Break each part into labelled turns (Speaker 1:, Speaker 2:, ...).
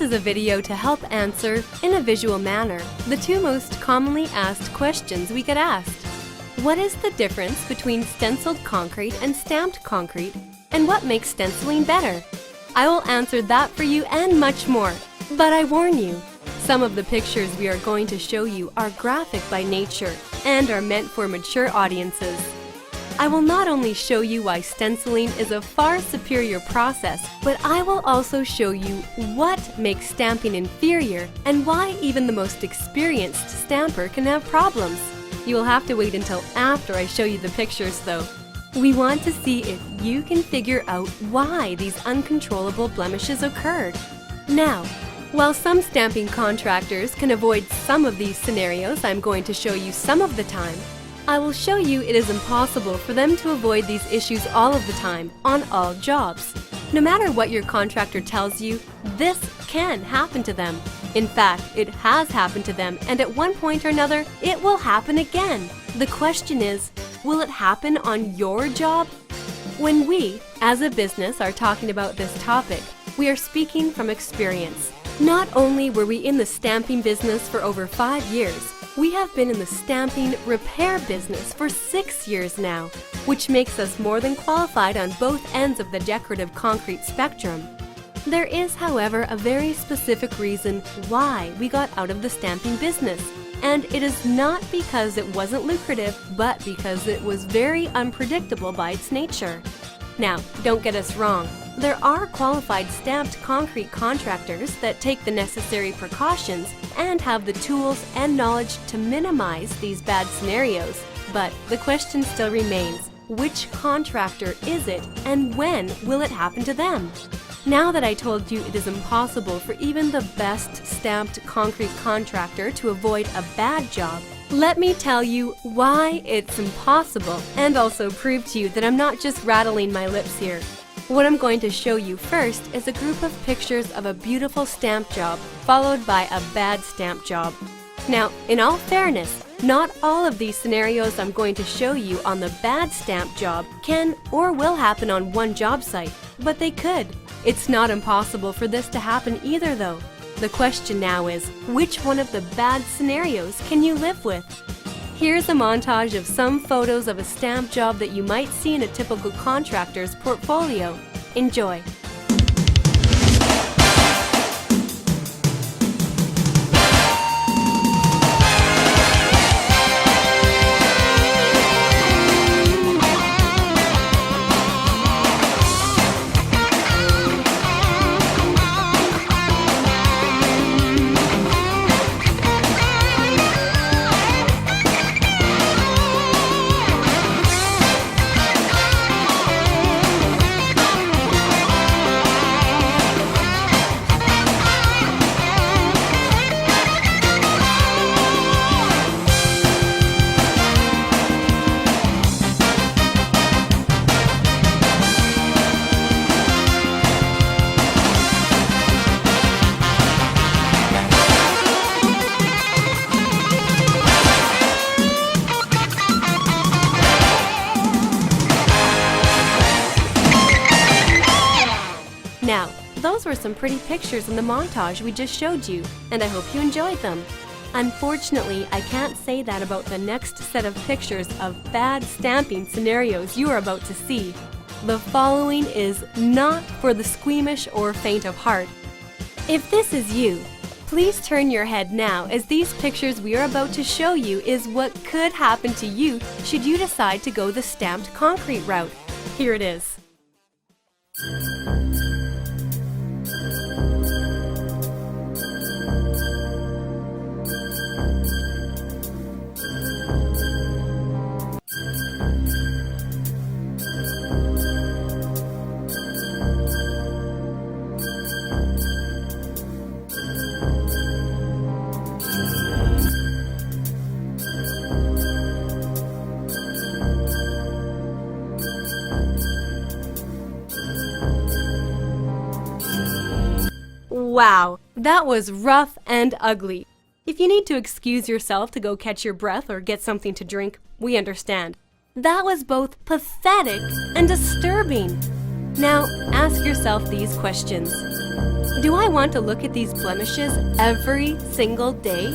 Speaker 1: is a video to help answer, in a visual manner, the two most commonly asked questions we get asked. What is the difference between stenciled concrete and stamped concrete, and what makes stenciling better? I will answer that for you and much more, but I warn you, some of the pictures we are going to show you are graphic by nature and are meant for mature audiences. I will not only show you why stenciling is a far superior process, but I will also show you what makes stamping inferior and why even the most experienced stamper can have problems. You will have to wait until after I show you the pictures though. We want to see if you can figure out why these uncontrollable blemishes occurred. Now, while some stamping contractors can avoid some of these scenarios I'm going to show you some of the time, I will show you it is impossible for them to avoid these issues all of the time, on all jobs. No matter what your contractor tells you, this can happen to them. In fact, it has happened to them, and at one point or another, it will happen again. The question is, will it happen on your job? When we, as a business, are talking about this topic, we are speaking from experience. Not only were we in the stamping business for over 5 years, we have been in the stamping repair business for 6 years now, which makes us more than qualified on both ends of the decorative concrete spectrum. There is, however, a very specific reason why we got out of the stamping business, and it is not because it wasn't lucrative, but because it was very unpredictable by its nature. Now, don't get us wrong. There are qualified stamped concrete contractors that take the necessary precautions and have the tools and knowledge to minimize these bad scenarios. But the question still remains, which contractor is it and when will it happen to them? Now that I told you it is impossible for even the best stamped concrete contractor to avoid a bad job, let me tell you why it's impossible and also prove to you that I'm not just rattling my lips here. What I'm going to show you first is a group of pictures of a beautiful stamp job followed by a bad stamp job. Now, in all fairness, not all of these scenarios I'm going to show you on the bad stamp job can or will happen on one job site, but they could. It's not impossible for this to happen either though. The question now is, which one of the bad scenarios can you live with? Here's a montage of some photos of a stamp job that you might see in a typical contractor's portfolio. Enjoy! Now, those were some pretty pictures in the montage we just showed you, and I hope you enjoyed them. Unfortunately, I can't say that about the next set of pictures of bad stamping scenarios you are about to see. The following is not for the squeamish or faint of heart. If this is you, please turn your head now, as these pictures we are about to show you is what could happen to you should you decide to go the stamped concrete route. Here it is. Wow, that was rough and ugly. If you need to excuse yourself to go catch your breath or get something to drink, we understand. That was both pathetic and disturbing. Now, ask yourself these questions. Do I want to look at these blemishes every single day?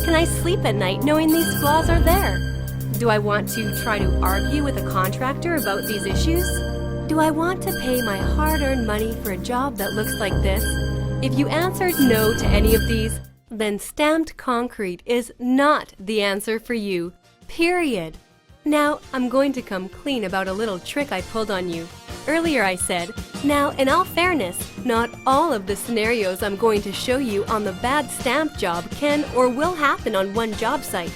Speaker 1: Can I sleep at night knowing these flaws are there? Do I want to try to argue with a contractor about these issues? Do I want to pay my hard-earned money for a job that looks like this? If you answered no to any of these, then stamped concrete is not the answer for you. Period. Now, I'm going to come clean about a little trick I pulled on you. Earlier I said, now in all fairness, not all of the scenarios I'm going to show you on the bad stamp job can or will happen on one job site.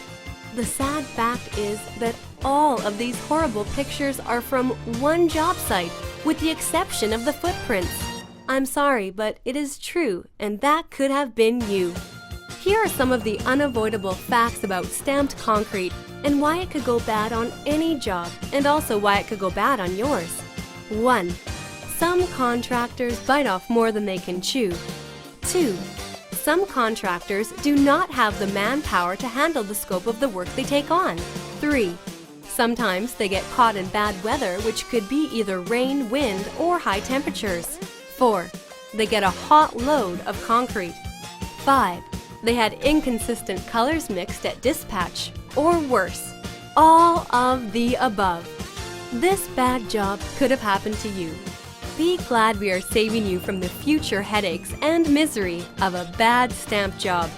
Speaker 1: The sad fact is that all of these horrible pictures are from one job site, with the exception of the footprints. I'm sorry, but it is true, and that could have been you. Here are some of the unavoidable facts about stamped concrete and why it could go bad on any job, and also why it could go bad on yours. 1. Some contractors bite off more than they can chew. 2. Some contractors do not have the manpower to handle the scope of the work they take on. 3. Sometimes they get caught in bad weather, which could be either rain, wind, or high temperatures. 4. They get a hot load of concrete. 5. They had inconsistent colors mixed at dispatch, or worse, all of the above. This bad job could have happened to you. Be glad we are saving you from the future headaches and misery of a bad stamp job.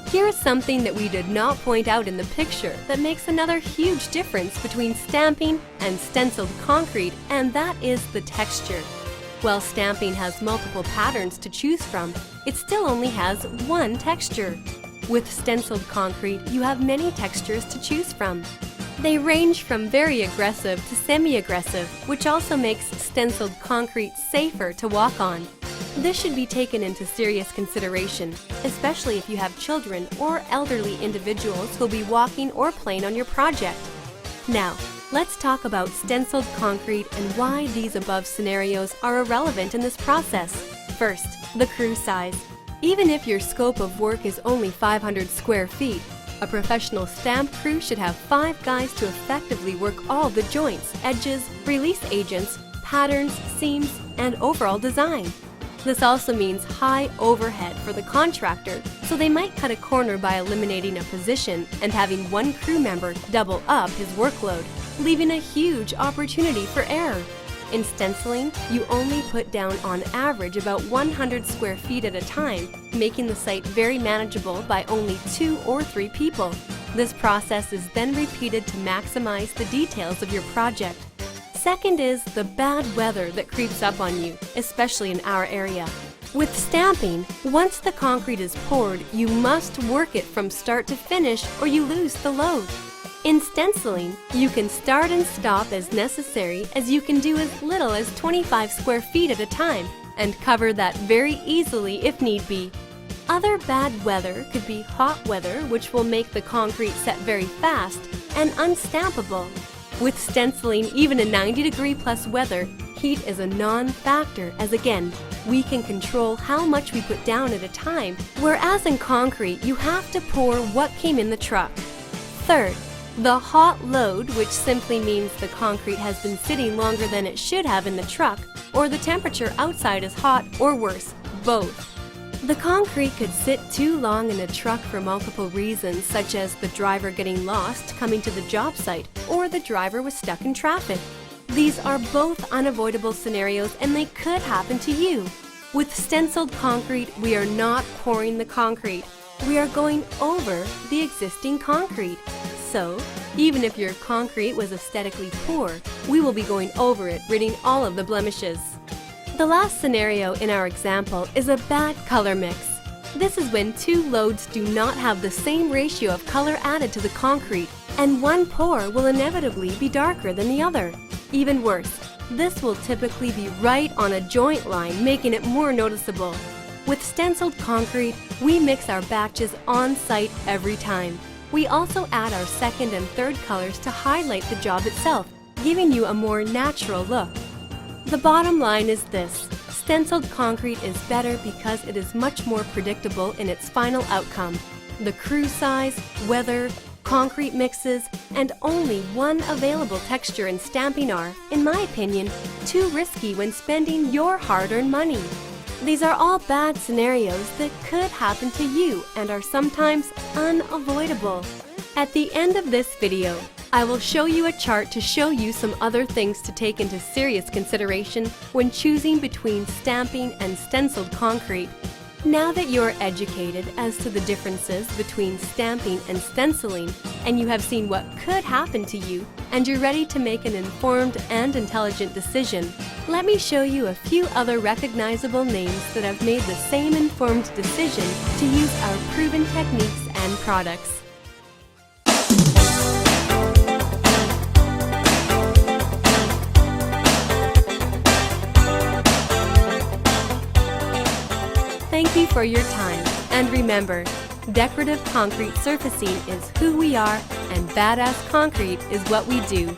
Speaker 1: Here is something that we did not point out in the picture that makes another huge difference between stamping and stenciled concrete, and that is the texture. While stamping has multiple patterns to choose from, it still only has one texture. With stenciled concrete, you have many textures to choose from. They range from very aggressive to semi-aggressive, which also makes stenciled concrete safer to walk on. This should be taken into serious consideration, especially if you have children or elderly individuals who'll be walking or playing on your project. Now, let's talk about stenciled concrete and why these above scenarios are irrelevant in this process. First, the crew size. Even if your scope of work is only 500 square feet, a professional stamp crew should have 5 guys to effectively work all the joints, edges, release agents, patterns, seams, and overall design. This also means high overhead for the contractor, so they might cut a corner by eliminating a position and having one crew member double up his workload, leaving a huge opportunity for error. In stenciling, you only put down on average about 100 square feet at a time, making the site very manageable by only 2 or 3 people. This process is then repeated to maximize the details of your project. Second is the bad weather that creeps up on you, especially in our area. With stamping, once the concrete is poured, you must work it from start to finish or you lose the load. In stenciling, you can start and stop as necessary, as you can do as little as 25 square feet at a time and cover that very easily if need be. Other bad weather could be hot weather, which will make the concrete set very fast and unstampable. With stenciling, even in 90-degree plus weather, heat is a non-factor, as again, we can control how much we put down at a time, whereas in concrete, you have to pour what came in the truck. Third, the hot load, which simply means the concrete has been sitting longer than it should have in the truck, or the temperature outside is hot, or worse, both. The concrete could sit too long in a truck for multiple reasons, such as the driver getting lost coming to the job site, or the driver was stuck in traffic. These are both unavoidable scenarios and they could happen to you. With stenciled concrete, we are not pouring the concrete. We are going over the existing concrete. So, even if your concrete was aesthetically poor, we will be going over it, ridding all of the blemishes. The last scenario in our example is a bad color mix. This is when 2 loads do not have the same ratio of color added to the concrete, and one pour will inevitably be darker than the other. Even worse, this will typically be right on a joint line, making it more noticeable. With stenciled concrete, we mix our batches on site every time. We also add our second and third colors to highlight the job itself, giving you a more natural look. The bottom line is this: stenciled concrete is better because it is much more predictable in its final outcome. The crew size, weather, concrete mixes, and only one available texture in stamping are, in my opinion, too risky when spending your hard-earned money. These are all bad scenarios that could happen to you and are sometimes unavoidable. At the end of this video, I will show you a chart to show you some other things to take into serious consideration when choosing between stamping and stenciled concrete. Now that you're educated as to the differences between stamping and stenciling, and you have seen what could happen to you, and you're ready to make an informed and intelligent decision, let me show you a few other recognizable names that have made the same informed decision to use our proven techniques and products. Thank you for your time, and remember, Decorative Concrete Surfacing is who we are, and badass concrete is what we do.